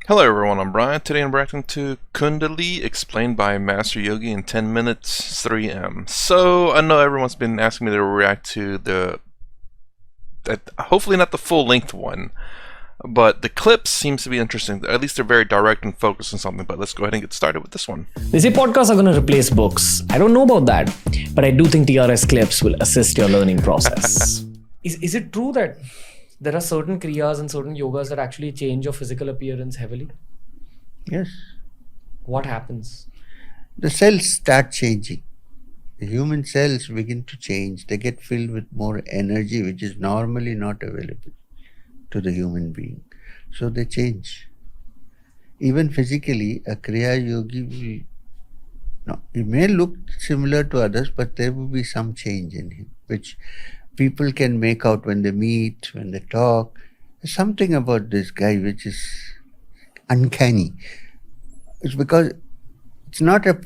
Hello everyone, I'm Brian. Today I'm reacting to Kundali explained by Master Yogi in 10 minutes 3M. So I know everyone's been asking me to react to hopefully not the full length one, but the clips seems to be interesting. At least they're very direct and focused on something, but let's go ahead and get started with this one. They say podcasts are going to replace books. I don't know about that, but I do think TRS clips will assist your learning process. Is it true that there are certain kriyas and certain yogas that actually change your physical appearance heavily? Yes. What happens? The cells start changing. The human cells begin to change. They get filled with more energy, which is normally not available to the human being. So they change. Even physically, a kriya yogi he may look similar to others, but there will be some change in him, which people can make out when they meet, when they talk. There's something about this guy which is uncanny. It's because it's not a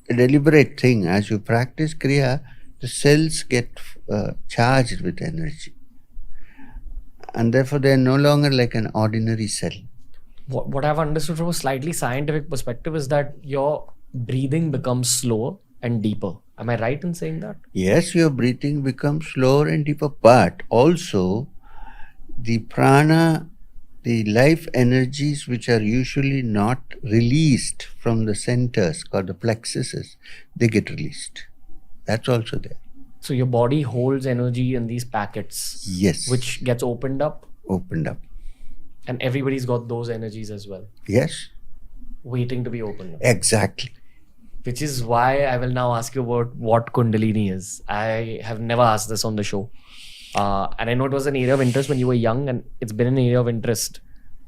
deliberate thing. As you practice kriya, the cells get charged with energy. And therefore they are no longer like an ordinary cell. What I've understood from a slightly scientific perspective is that your breathing becomes slower and deeper. Am I right in saying that? Yes, your breathing becomes slower and deeper, but also the prana, the life energies which are usually not released from the centers called the plexuses, they get released. That's also there. So your body holds energy in these packets. Yes. Which gets opened up. Opened up. And everybody's got those energies as well. Yes. Waiting to be opened up. Exactly. Which is why I will now ask you about what Kundalini is. I have never asked this on the show. And I know it was an area of interest when you were young, and it's been an area of interest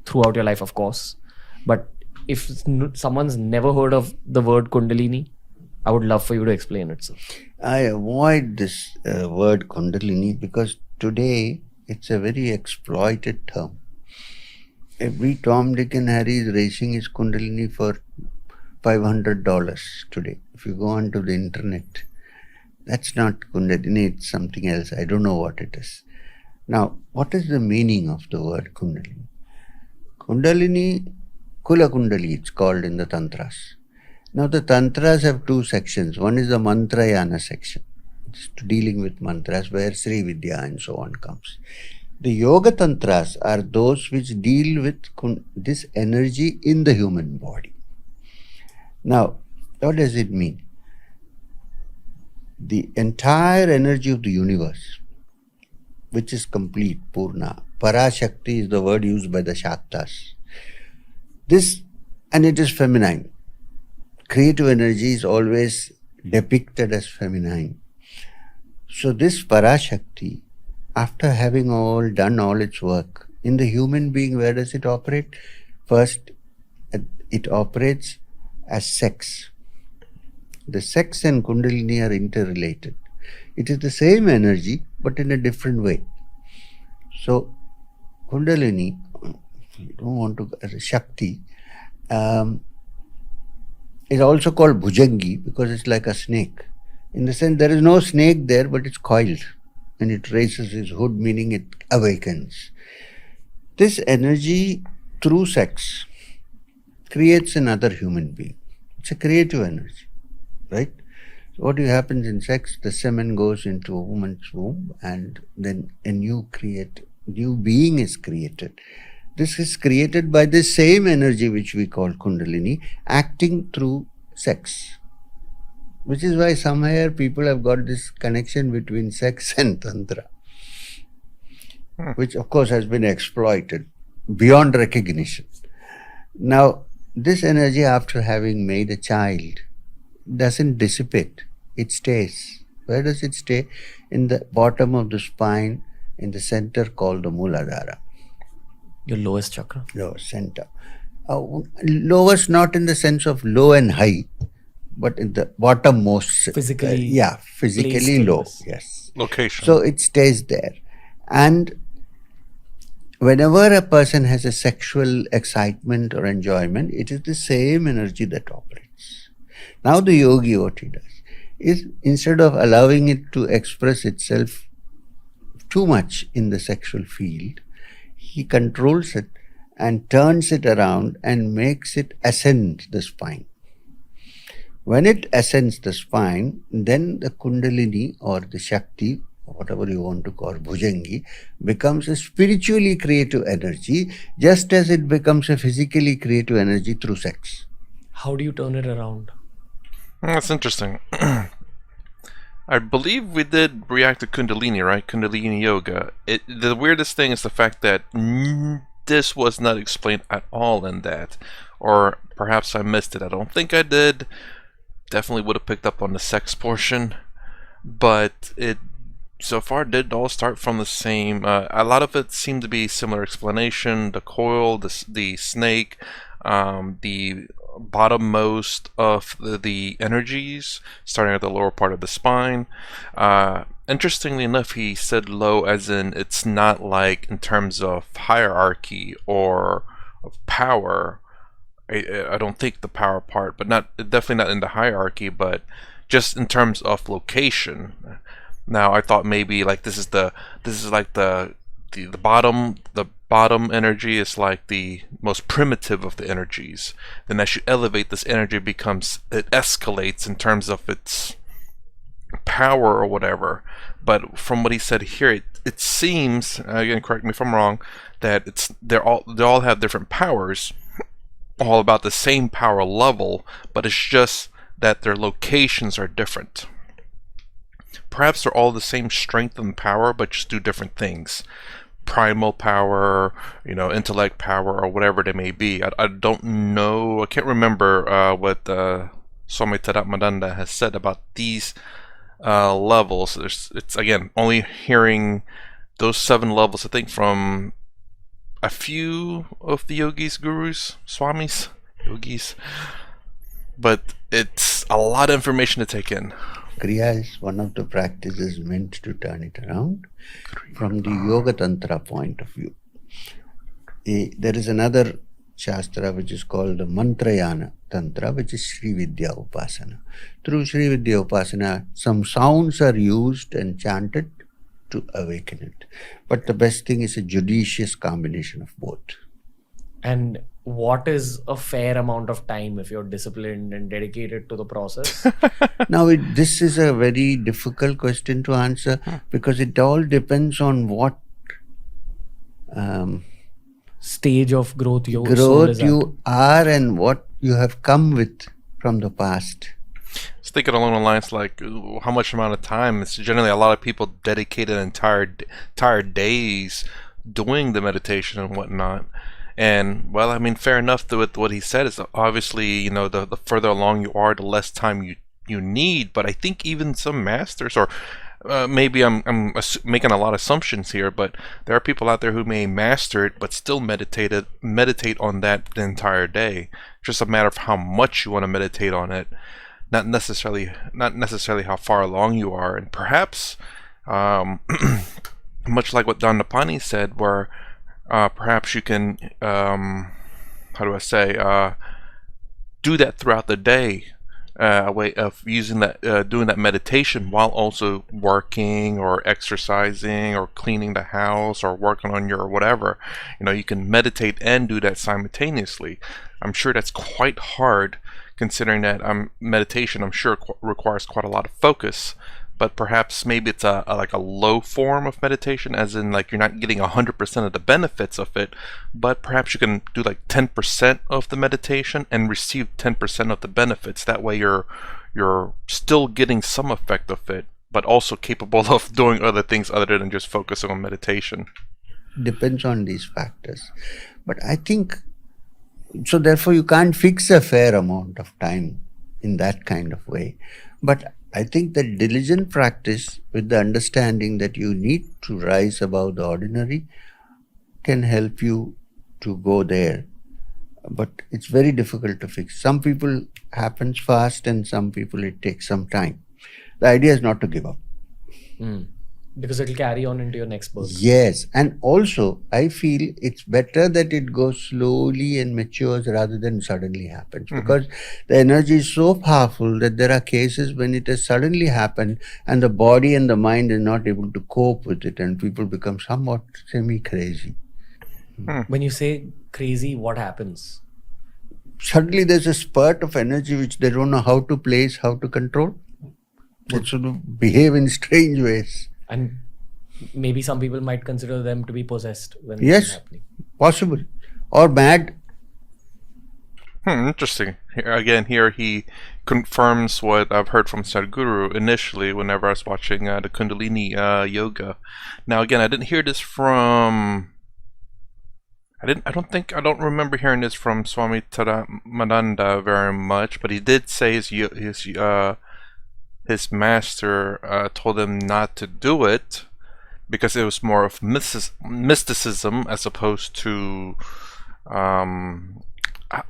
throughout your life, of course. But if someone's never heard of the word Kundalini, I would love for you to explain it, sir. I avoid this word Kundalini because today it's a very exploited term. Every Tom, Dick and Harry is raising his Kundalini for $500 today. If you go onto the internet, that's not Kundalini, it's something else. I don't know what it is. Now, what is the meaning of the word Kundalini? Kundalini, Kula Kundali, it's called in the Tantras. Now, the Tantras have two sections. One is the Mantrayana section. It's dealing with mantras where Sri Vidya and so on comes. The Yoga Tantras are those which deal with this energy in the human body. Now, what does it mean? The entire energy of the universe, which is complete, Purna. Parashakti is the word used by the Shaktas. And it is feminine. Creative energy is always depicted as feminine. So this Parashakti, after having done all its work, in the human being, where does it operate? First, it operates as sex. The sex and Kundalini are interrelated. It is the same energy, but in a different way. So, Kundalini, you don't want to, as a Shakti, is also called Bhujangi because it's like a snake. In the sense, there is no snake there, but it's coiled. And it raises its hood, meaning it awakens. This energy, through sex, creates another human being. It's a creative energy, right? So what happens in sex? The semen goes into a woman's womb and then a new being is created. This is created by the same energy which we call Kundalini, acting through sex. Which is why somewhere people have got this connection between sex and Tantra, which of course has been exploited beyond recognition. Now, this energy, after having made a child, doesn't dissipate. It stays. Where does it stay? In the bottom of the spine, in the center called the Muladhara. Your lowest chakra. Lower center. Lowest not in the sense of low and high, but in the bottommost. Physically. Physically low. Yes. Location. So it stays there. And whenever a person has a sexual excitement or enjoyment, it is the same energy that operates. Now the yogi, what he does is, instead of allowing it to express itself too much in the sexual field, he controls it and turns it around and makes it ascend the spine. When it ascends the spine, then the Kundalini or the Shakti, whatever you want to call Bhujangi, becomes a spiritually creative energy, just as it becomes a physically creative energy through sex. How do you turn it around? That's interesting. I believe we did react to Kundalini, right? Kundalini Yoga. The weirdest thing is the fact that this was not explained at all in that. Or perhaps I missed it. I don't think I did. Definitely would have picked up on the sex portion. But it so far did all start from the same. A lot of it seemed to be similar explanation. The coil, the snake, the bottommost of the energies, starting at the lower part of the spine. Interestingly enough, he said low as in it's not like in terms of hierarchy or of power. I don't think the power part, but definitely not in the hierarchy, but just in terms of location. Now I thought maybe like this is like the bottom energy is like the most primitive of the energies. Then as you elevate, this energy it escalates in terms of its power or whatever. But from what he said here, it seems, again, correct me if I'm wrong, that they all have different powers, all about the same power level, but it's just that their locations are different. Perhaps they're all the same strength and power, but just do different things. Primal power, intellect power, or whatever they may be. I don't know. I can't remember what Swami Taratmadanda has said about these levels. It's again only hearing those 7 levels. I think from a few of the yogis, gurus, swamis, yogis, but it's a lot of information to take in. Kriya is one of the practices meant to turn it around from the Yoga Tantra point of view. There is another Shastra which is called the Mantrayana Tantra, which is Sri Vidya Upasana. Through Sri Vidya Upasana, some sounds are used and chanted to awaken it. But the best thing is a judicious combination of both. And what is a fair amount of time if you're disciplined and dedicated to the process? Now, this is a very difficult question to answer because it all depends on what stage of growth soul is you are and what you have come with from the past. I was thinking along the lines like how much amount of time. It's generally a lot of people dedicate an entire days doing the meditation and whatnot. And well, I mean, fair enough. With what he said is obviously, the further along you are, the less time you need. But I think even some masters, or maybe I'm making a lot of assumptions here, but there are people out there who may master it but still meditate on that the entire day. Just a matter of how much you want to meditate on it, not necessarily how far along you are. And perhaps much like what Dandapani said, where perhaps you can, how do I say, do that throughout the day, a way of using that, doing that meditation while also working or exercising or cleaning the house or working on your whatever. You can meditate and do that simultaneously. I'm sure that's quite hard, considering that meditation, I'm sure, requires quite a lot of focus. But perhaps maybe it's like a low form of meditation, as in like you're not getting 100% of the benefits of it, but perhaps you can do like 10% of the meditation and receive 10% of the benefits. That way you're still getting some effect of it, but also capable of doing other things other than just focusing on meditation. Depends on these factors. But I think, so therefore you can't fix a fair amount of time in that kind of way. But I think that diligent practice with the understanding that you need to rise above the ordinary can help you to go there. But it's very difficult to fix. Some people happens fast and some people it takes some time. The idea is not to give up. Because it'll carry on into your next birth. Yes, and also I feel it's better that it goes slowly and matures rather than suddenly happens, because the energy is so powerful that there are cases when it has suddenly happened and the body and the mind is not able to cope with it and people become somewhat semi-crazy. When you say crazy, what happens? Suddenly there's a spurt of energy which they don't know how to place, how to control. They sort of behave in strange ways. And maybe some people might consider them to be possessed when this is Yes, happening. possible. Or mad. Interesting. Here he confirms what I've heard from Sadhguru initially whenever I was watching the Kundalini yoga. Now again, I didn't hear this from. I don't remember hearing this from Swami Taramananda very much, but he did say his master told him not to do it because it was more of mysticism as opposed to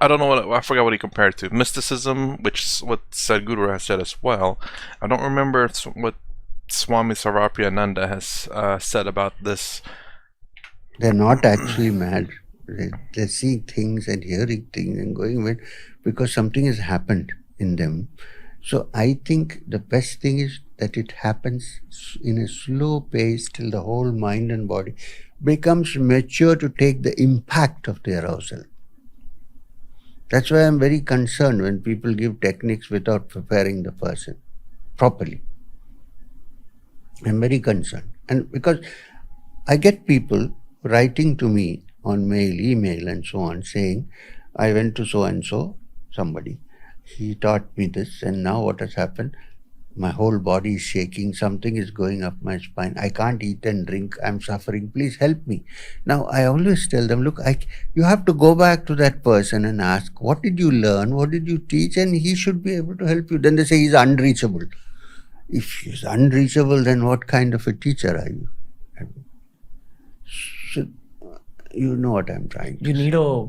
I don't know I forgot what he compared it to. Mysticism, which is what Sadhguru has said as well. I don't remember what Swami Sarvapriyananda has said about this. They're not actually mad. They're seeing things and hearing things and going with because something has happened in them. So I think the best thing is that it happens in a slow pace till the whole mind and body becomes mature to take the impact of the arousal. That's why I'm very concerned when people give techniques without preparing the person properly. I'm very concerned. And because I get people writing to me on mail, email and so on saying, I went to so-and-so, somebody. He taught me this and now what has happened? My whole body is shaking. Something is going up my spine. I can't eat and drink. I'm suffering. Please help me. Now, I always tell them, look, you have to go back to that person and ask, what did you learn? What did you teach? And he should be able to help you. Then they say he's unreachable. If he's unreachable, then what kind of a teacher are you? So, you know what I'm trying to say. You need a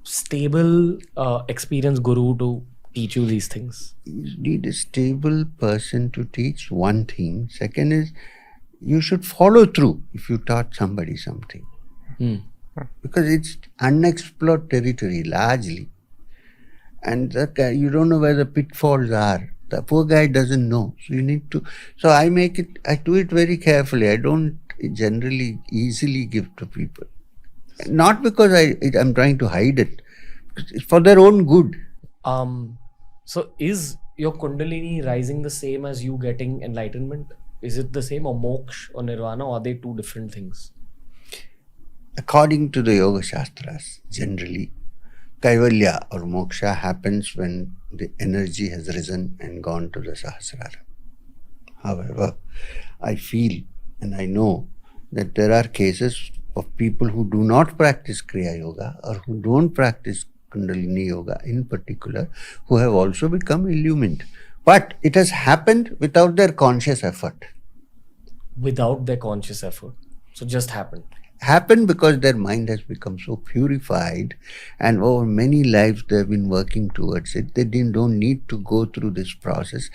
stable, experienced guru to teach you these things. You need a stable person to teach one thing. Second is, you should follow through if you taught somebody something. Because it's unexplored territory, largely. And you don't know where the pitfalls are. The poor guy doesn't know. So you need to... So I do it very carefully. I don't generally easily give to people. Not because I'm trying to hide it. It's for their own good. So is your Kundalini rising the same as you getting enlightenment? Is it the same, or moksha or nirvana, or are they two different things? According to the Yoga Shastras, generally, Kaivalya or moksha happens when the energy has risen and gone to the Sahasrara. However, I feel and I know that there are cases of people who do not practice Kriya Yoga or who don't practice Kundalini Yoga in particular, who have also become illumined. But it has happened without their conscious effort. Without their conscious effort. So just happened. Happened because their mind has become so purified and over many lives they have been working towards it. They don't need to go through this process.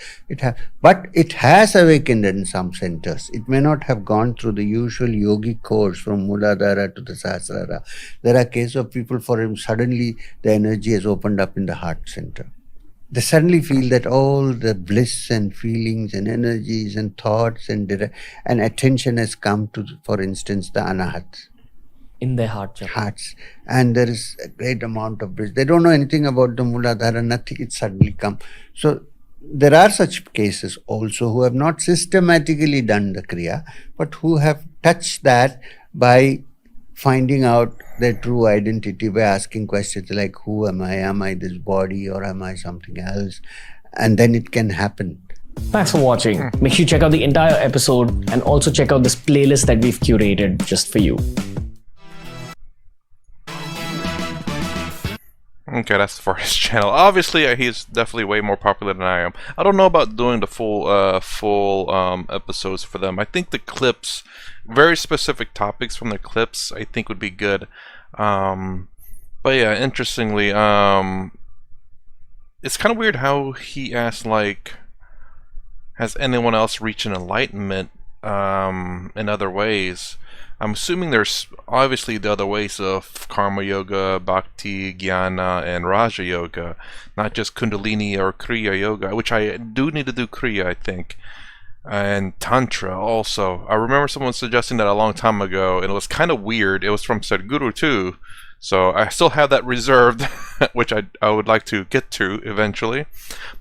But it has awakened in some centers. It may not have gone through the usual yogi course from Muladhara to the Sahasrara. There are cases of people for whom suddenly the energy has opened up in the heart center. They suddenly feel that all the bliss and feelings and energies and thoughts and attention has come to, for instance, the anahat. In their hearts. And there is a great amount of bliss. They don't know anything about the Muladhara, nothing, it suddenly comes. So there are such cases also who have not systematically done the Kriya, but who have touched that by finding out their true identity by asking questions like, who am I? Am I this body or am I something else? And then it can happen. Thanks for watching. Make sure you check out the entire episode and also check out this playlist that we've curated just for you. Okay, that's for his channel. Obviously, he's definitely way more popular than I am. I don't know about doing the full episodes for them. I think the clips, very specific topics from the clips, I think would be good. But yeah, interestingly, it's kind of weird how he asked, like, has anyone else reached an enlightenment in other ways? I'm assuming there's obviously the other ways of Karma Yoga, Bhakti, Jnana, and Raja Yoga, not just Kundalini or Kriya Yoga, which I do need to do Kriya, I think, and Tantra also. I remember someone suggesting that a long time ago, and it was kind of weird. It was from Sadhguru too, So I still have that reserved, which I would like to get to eventually.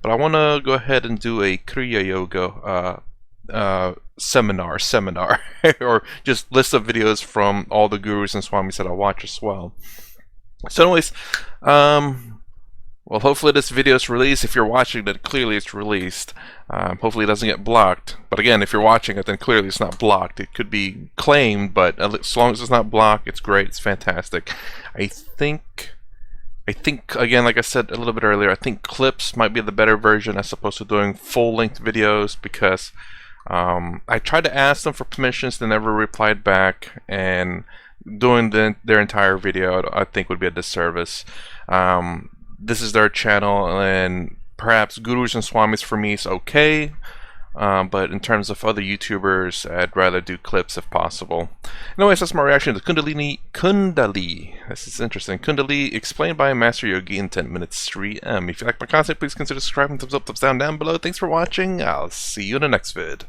But I want to go ahead and do a Kriya Yoga seminar, or just list of videos from all the gurus and swamis that I watch as well. So anyways, well, hopefully this video is released. If you're watching it, clearly it's released. Hopefully it doesn't get blocked. But again, if you're watching it, then clearly it's not blocked. It could be claimed, but as long as it's not blocked, it's great. It's fantastic. I think again, like I said a little bit earlier, I think clips might be the better version as opposed to doing full-length videos, because I tried to ask them for permissions, they never replied back, and doing their entire video I think would be a disservice. This is their channel, and perhaps gurus and swamis for me is okay, but in terms of other YouTubers, I'd rather do clips if possible. Anyways, that's my reaction to Kundali. This is interesting. Kundali explained by Master Yogi in 10 minutes 3M. If you like my content, please consider subscribing. Thumbs up, thumbs down below. Thanks for watching. I'll see you in the next vid.